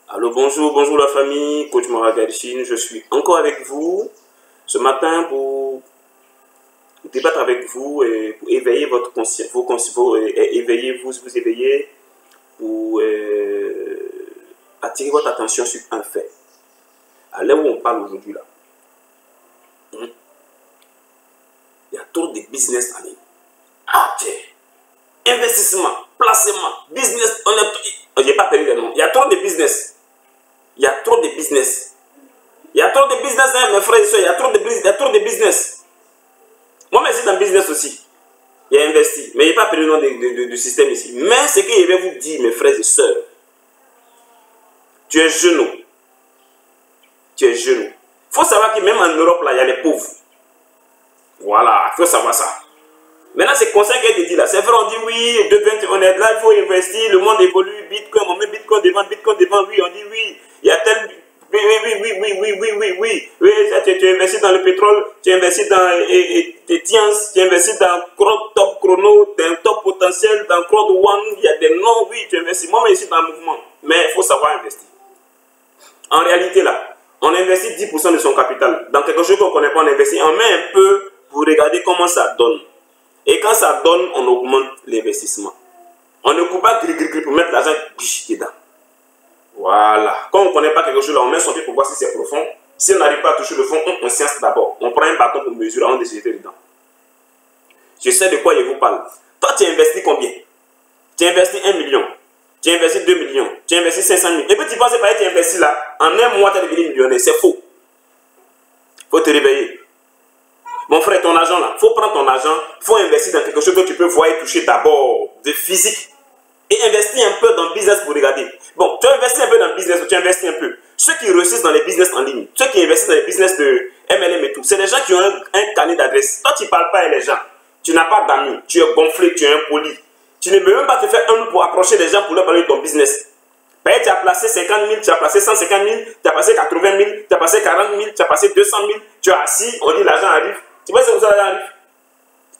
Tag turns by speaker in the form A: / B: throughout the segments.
A: Alors bonjour la famille, coach Moragalchine, je suis encore avec vous ce matin pour débattre avec vous et pour éveiller votre conscience, éveiller vous éveiller pour attirer votre attention sur un fait. À l'heure où on parle aujourd'hui là, il y a trop de business en ligne. Ah tiens, investissement, placement, business, j'ai pas perdu les noms. Il y a trop de business. Il y a trop de business. Il y a trop de business, hein, mes frères et soeurs. Il y a trop de business. Moi-même, je suis dans le business aussi. Il a investi. Mais il n'y a pas pris le nom du système ici. Mais ce que je vais vous dire, mes frères et soeurs, tu es genou. Tu es genou. Il faut savoir que même en Europe, là, il y a les pauvres. Voilà, il faut savoir ça. Maintenant, c'est conseil qu'elle te dit là. C'est vrai, on dit oui, on est là, il faut investir, le monde évolue, Bitcoin, on met Bitcoin devant, oui, on dit oui, il y a tel. Oui, tu investis dans le pétrole, tu investis dans Etiens, tu investis dans Top Chrono, dans Top Potentiel, dans Crowd One, il y a des noms, oui, tu investis. Moi, je suis dans le mouvement, mais il faut savoir investir. En réalité, là, on investit 10% de son capital. Dans quelque chose qu'on ne connaît pas, on investit, on met un peu pour regarder comment ça donne. Et quand ça donne, on augmente l'investissement. On ne coupe pas gris pour mettre l'argent dedans. Voilà. Quand on ne connaît pas quelque chose, là, on met son pied pour voir si c'est profond. Si on n'arrive pas à toucher le fond, on science d'abord. On prend un bâton pour mesurer avant de se jeter dedans. Je sais de quoi je vous parle. Toi, tu investis combien? Tu investis 1 million. Tu investis 2 millions. Tu investis 500 000. Et puis tu penses que tu investis là, en un mois, tu es devenu millionnaire. C'est faux. Il faut te réveiller. Mon frère, ton argent là, il faut prendre ton argent, il faut investir dans quelque chose que tu peux voir et toucher d'abord, de physique. Et investir un peu dans le business pour regarder. Bon, tu investis un peu dans le business, tu investis un peu. Ceux qui réussissent dans les business en ligne, ceux qui investissent dans les business de MLM et tout, c'est les gens qui ont un carnet d'adresse. Toi, tu ne parles pas avec les gens. Tu n'as pas d'amis, tu es gonflé, tu es impoli. Tu ne peux même pas te faire un pour approcher les gens pour leur parler de ton business. Ben, tu as placé 50 000, tu as placé 150 000, tu as placé 80 000, tu as placé 40 000, tu as placé 200 000, tu es assis, on dit l'argent arrive. Tu penses que c'est comme ça l'argent arrive?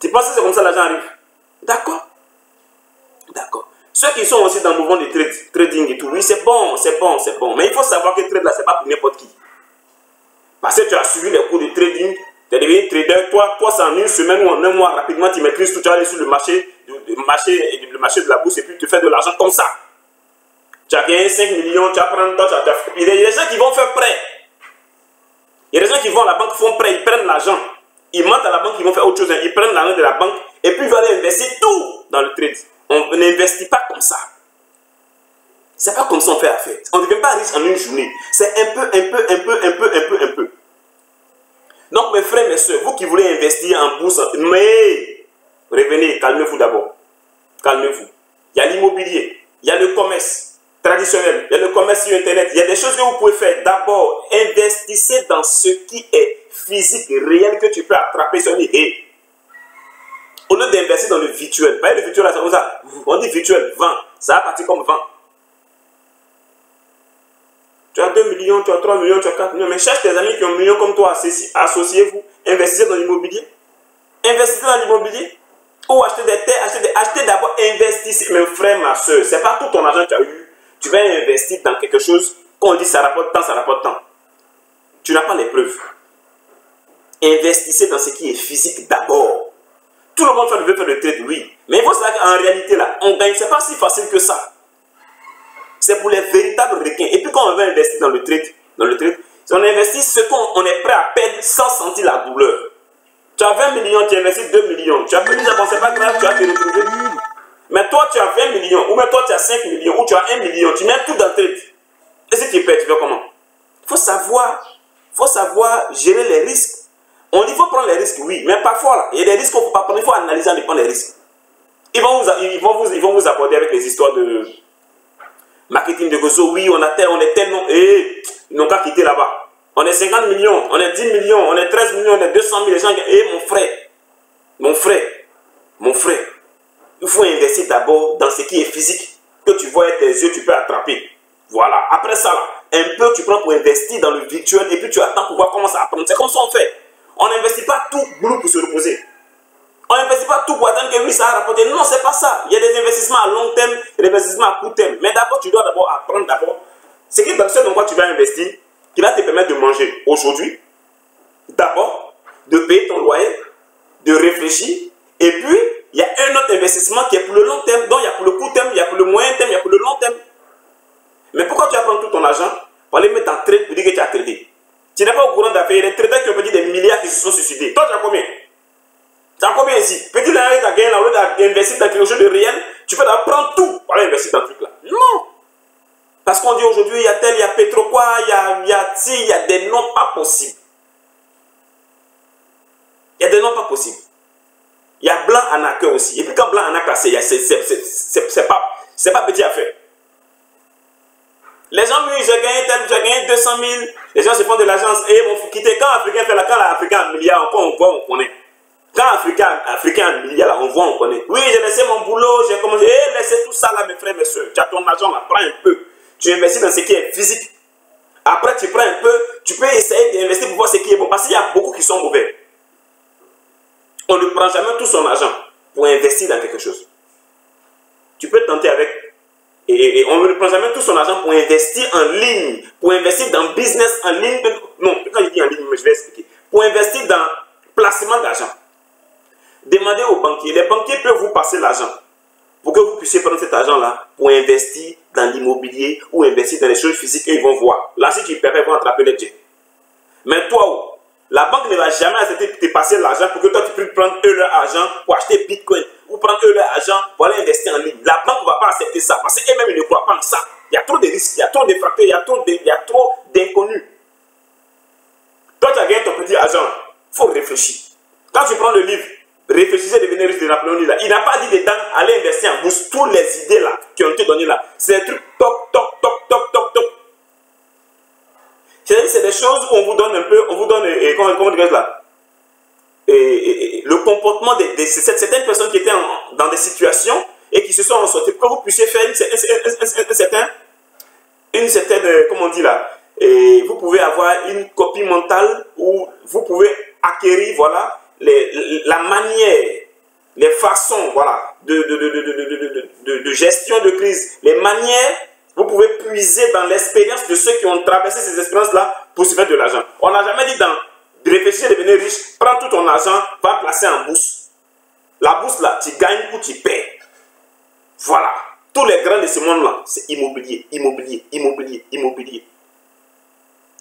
A: Tu penses que c'est comme ça l'argent arrive? D'accord? D'accord. Ceux qui sont aussi dans le mouvement de trading et tout, oui, c'est bon. Mais il faut savoir que le trade là, c'est pas pour n'importe qui. Parce que tu as suivi les cours de trading, tu es devenu trader, toi, c'est en une semaine ou en un mois, rapidement, tu maîtrises tout, tu vas aller sur le marché de la bourse et puis tu fais de l'argent comme ça. Tu as gagné 5 millions, tu vas prendre toi, il y a des gens qui vont faire prêt. Il y a des gens qui vont à la banque, font prêt, ils prennent l'argent. Ils mentent à la banque, ils vont faire autre chose. Ils prennent l'argent de la banque et puis ils vont aller investir tout dans le trade. On n'investit pas comme ça. C'est pas comme ça on fait affaire. On ne devient pas riche en une journée. C'est un peu. Donc mes frères, mes soeurs, vous qui voulez investir en bourse, mais revenez, calmez-vous d'abord. Calmez-vous. Il y a l'immobilier, il y a le commerce traditionnel, il y a le commerce sur Internet. Il y a des choses que vous pouvez faire. D'abord, investissez dans ce qui est physique, réel, que tu peux attraper sur les haies. Au lieu d'investir dans le virtuel. Pas le virtuel, là, c'est comme ça. On dit virtuel, vent. Ça va partir comme vent. Tu as 2 millions, tu as 3 millions, tu as 4 millions. Mais cherche tes amis qui ont 1 million comme toi. Associez-vous. Investissez dans l'immobilier. Investissez dans l'immobilier. Ou achetez des terres. Achetez d'abord, investissez. Mes frères, ma soeur, c'est pas tout ton argent que tu as eu. Tu vas investir dans quelque chose qu'on dit ça rapporte tant, ça rapporte tant. Tu n'as pas les preuves. Investissez dans ce qui est physique d'abord. Tout le monde veut faire le trade, oui. Mais il faut savoir qu'en réalité, là, on gagne. C'est pas si facile que ça. C'est pour les véritables requins. Et puis quand on veut investir dans le trade, on investit ce qu'on est prêt à perdre sans sentir la douleur. Tu as 20 millions, tu investis 2 millions. Tu as perdu, bon, c'est pas grave, tu vas te retrouver. Mais toi, tu as 20 millions, ou même toi, tu as 5 millions, ou tu as 1 million, tu mets tout dans le trade. Et si tu perds, tu fais comment? Il faut savoir gérer les risques. On dit qu'il faut prendre les risques, oui, mais parfois, là, il y a des risques qu'on ne peut pas prendre, il faut analyser en prendre les risques. Ils vont vous aborder avec les histoires de marketing de réseau, oui, on est tellement, ils n'ont qu'à quitter là-bas. On est 50 millions, on est 10 millions, on est 13 millions, on est 200 000, les gens, mon frère, il faut investir d'abord dans ce qui est physique, que tu vois avec tes yeux, tu peux attraper. Voilà, après ça, un peu tu prends pour investir dans le virtuel et puis tu attends pour voir comment ça va prendre. C'est comme ça on fait. On n'investit pas tout boulot pour se reposer. On n'investit pas tout pour attendre que oui, ça a rapporté. Non, c'est pas ça. Il y a des investissements à long terme et des investissements à court terme. Mais d'abord, tu dois d'abord apprendre d'abord ce dans quoi tu vas investir, qui va te permettre de manger aujourd'hui, d'abord, de payer ton loyer, de réfléchir, et puis, il y a un autre investissement qui est pour le long terme, donc il y a pour le court terme, il y a pour le moyen terme, il y a pour le long terme. Mais pourquoi tu vas prendre tout ton argent pour aller mettre en trade pour dire que tu as tradé? Tu n'es pas au courant d'affaires, il y a des traders qui ont perdu des milliards qui se sont suicidés. Toi, tu as combien? Tu as combien ici? Petit l'argent, tu as gagné, là, tu as investi dans quelque chose de réel, tu peux prendre tout pour aller investir dans ce truc-là. Non! Parce qu'on dit aujourd'hui, il y a tel, il y a Petroqua, il y a des noms pas possibles. Il y a des noms pas possibles. Il y a Blanc Anaker aussi. Et puis quand Blanc Anaker, c'est pas petit à faire. Les gens, oui, j'ai gagné 200 000. Les gens se font de l'agence et ils vont quitter. Quand l'Africain fait quand l'Africain a un milliard, on voit, on connaît. Quand l'Africain a un milliard, là, on voit, on connaît. Oui, j'ai laissé mon boulot, j'ai commencé. Laissez tout ça là, mes frères, mes soeurs. Tu as ton argent là, prends un peu. Tu investis dans ce qui est physique. Après, tu prends un peu, tu peux essayer d'investir pour voir ce qui est bon. Parce qu'il y a beaucoup qui sont mauvais. On ne prend jamais tout son argent pour investir dans quelque chose. Tu peux tenter avec, et on ne prend jamais tout son argent pour investir en ligne, pour investir dans business en ligne. Non, quand je dis en ligne, je vais expliquer. Pour investir dans placement d'argent. Demandez aux banquiers. Les banquiers peuvent vous passer l'argent pour que vous puissiez prendre cet argent-là pour investir dans l'immobilier ou investir dans les choses physiques et ils vont voir. Là, si tu perds, ils vont attraper les jets. Mais toi, la banque ne va jamais accepter de te passer l'argent pour que toi tu puisses prendre leur argent pour acheter Bitcoin ou prendre leur argent pour aller investir en ligne. La banque ne va pas accepter ça parce qu'elle-même ne croit pas en ça. Il y a trop de risques, il y a trop de facteurs, il y a trop d'inconnus. Toi tu as gagné ton petit argent, il faut réfléchir. Quand tu prends le livre, réfléchissez devenir riche de Napoléon Hill, il n'a pas dit dedans aller investir en bourse. Toutes les idées là qui ont été données là, c'est des trucs toc, toc, toc, toc, toc, toc. C'est des choses où on vous donne un peu, comment dirais-je là, le comportement de certaines personnes qui étaient dans des situations et qui se sont en sorties pour que vous puissiez faire une certaine, comment on dit là, et vous pouvez avoir une copie mentale où vous pouvez acquérir, voilà, la manière, les façons, voilà, de gestion de crise, les manières. Vous pouvez puiser dans l'expérience de ceux qui ont traversé ces expériences-là pour se faire de l'argent. On n'a jamais dit de réfléchir à devenir riche, prends tout ton argent, va placer en bourse. La bourse, là, tu gagnes ou tu perds. Voilà. Tous les grands de ce monde-là, c'est immobilier, immobilier, immobilier, immobilier.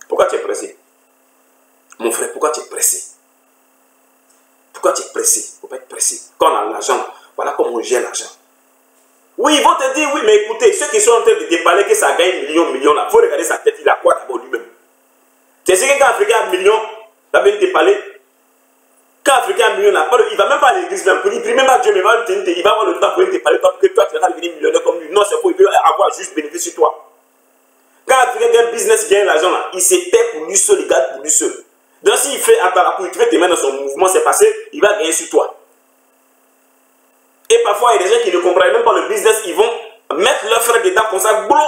A: Pourquoi tu es pressé? Mon frère, pourquoi tu es pressé? Pourquoi tu es pressé? Il ne faut pas être pressé. Quand on a l'argent, voilà comment on gère l'argent. Oui, ils vont te dire, oui, mais écoutez, ceux qui sont en train de déballer que ça gagne millions, là, il faut regarder sa tête, il a quoi d'abord lui-même? Tu sais que quand Africain a un million, il va venir te parler. Quand Africain a un million, il ne va même pas à l'église, il ne prie même pas Dieu, mais il va avoir le temps pour te parler, parce que toi, tu vas devenir millionnaire comme lui. Non, c'est faux, il veut avoir juste bénéfice sur toi. Quand Africain gagne business, gagne l'argent, là, il se tait pour lui seul, il garde pour lui seul. Donc s'il fait à la couille, tu veux te mettre dans son mouvement, c'est passé, il va gagner sur toi. Et parfois, il y a des gens qui ne comprennent même pas le business, ils vont mettre leurs frères dedans comme ça, boulot,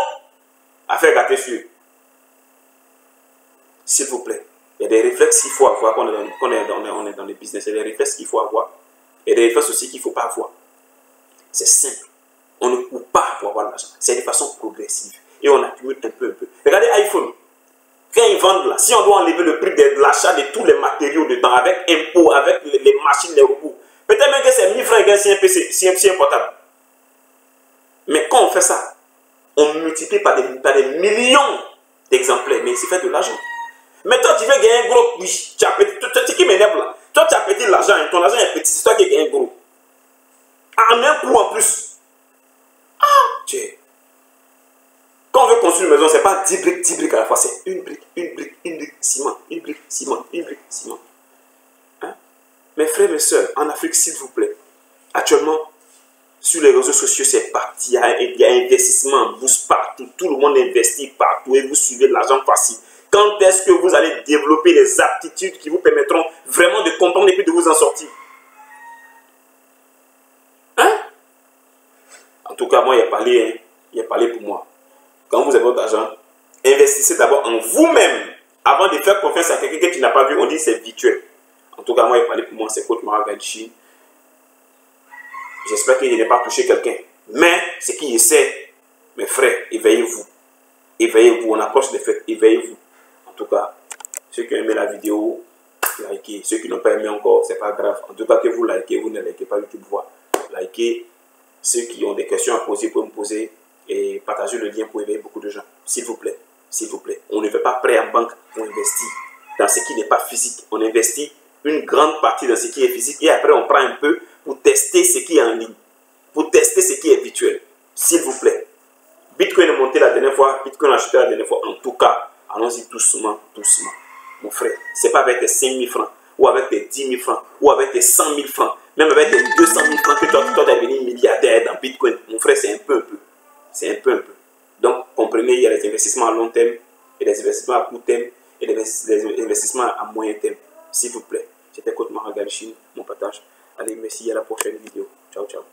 A: à faire gâter sur eux. S'il vous plaît, il y a des réflexes qu'il faut avoir quand on est dans le business. Il y a des réflexes qu'il faut avoir. Il y a des réflexes aussi qu'il ne faut pas avoir. C'est simple. On ne coupe pas pour avoir l'argent. C'est de façon progressive. Et on accumule un peu. Regardez iPhone. Quand ils vendent là, si on doit enlever le prix de l'achat de tous les matériaux dedans, avec impôts, avec les machines, les robots, peut-être même que c'est 1000 francs si un PC, si un portable. Mais quand on fait ça, on multiplie par des millions d'exemplaires. Mais c'est fait de l'argent. Mais toi, tu veux gagner un gros, oui, tu as petit, ce qui m'énerve là. Toi, tu as petit l'argent, ton argent est petit, c'est toi qui gagnes gros. En un coup en plus. Ah, Dieu. Quand on veut construire une maison, ce n'est pas 10 briques à la fois, c'est une brique, ciment, une brique, ciment. Hein? Mes frères, mes soeurs, en Afrique, s'il vous plaît, actuellement, sur les réseaux sociaux, c'est parti. Il y a investissement en bourse partout. Tout le monde investit partout et vous suivez l'argent facile. Quand est-ce que vous allez développer les aptitudes qui vous permettront vraiment de comprendre et puis de vous en sortir? Hein? En tout cas, moi, il a parlé pour moi. Quand vous avez votre argent, investissez d'abord en vous-même avant de faire confiance à quelqu'un que tu n'as pas vu. On dit c'est virtuel. En tout cas, moi, il a parlé pour moi, c'est Coach Maragachine. J'espère qu'il n'a pas touché quelqu'un. Mais ce qui essaie, mes frères, éveillez-vous. éveillez-vous, on approche des fêtes, éveillez-vous. En tout cas, ceux qui ont aimé la vidéo, likez. Ceux qui n'ont pas aimé encore, c'est pas grave. En tout cas, que vous likez, vous ne likez pas YouTube Voix. Likez. Ceux qui ont des questions à poser, peuvent me poser et partagez le lien pour éveiller beaucoup de gens. S'il vous plaît, s'il vous plaît. On ne fait pas prêt en banque pour investir dans ce qui n'est pas physique. On investit une grande partie dans ce qui est physique et après on prend un peu pour tester ce qui est en ligne, pour tester ce qui est virtuel. S'il vous plaît. Bitcoin est monté la dernière fois, Bitcoin a acheté la dernière fois. En tout cas, allons-y doucement, doucement. Mon frère, ce n'est pas avec tes 5 000 francs, ou avec tes 10 000 francs, ou avec tes 100 000 francs, même avec tes 200 000 francs que toi vas devenir milliardaire dans Bitcoin. Mon frère, c'est un peu. C'est un peu. Donc, comprenez, il y a les investissements à long terme, et les investissements à court terme, et les investissements à moyen terme. S'il vous plaît, c'était Coach Mahagal Chine, mon partage. Allez, merci, à la prochaine vidéo. Ciao, ciao.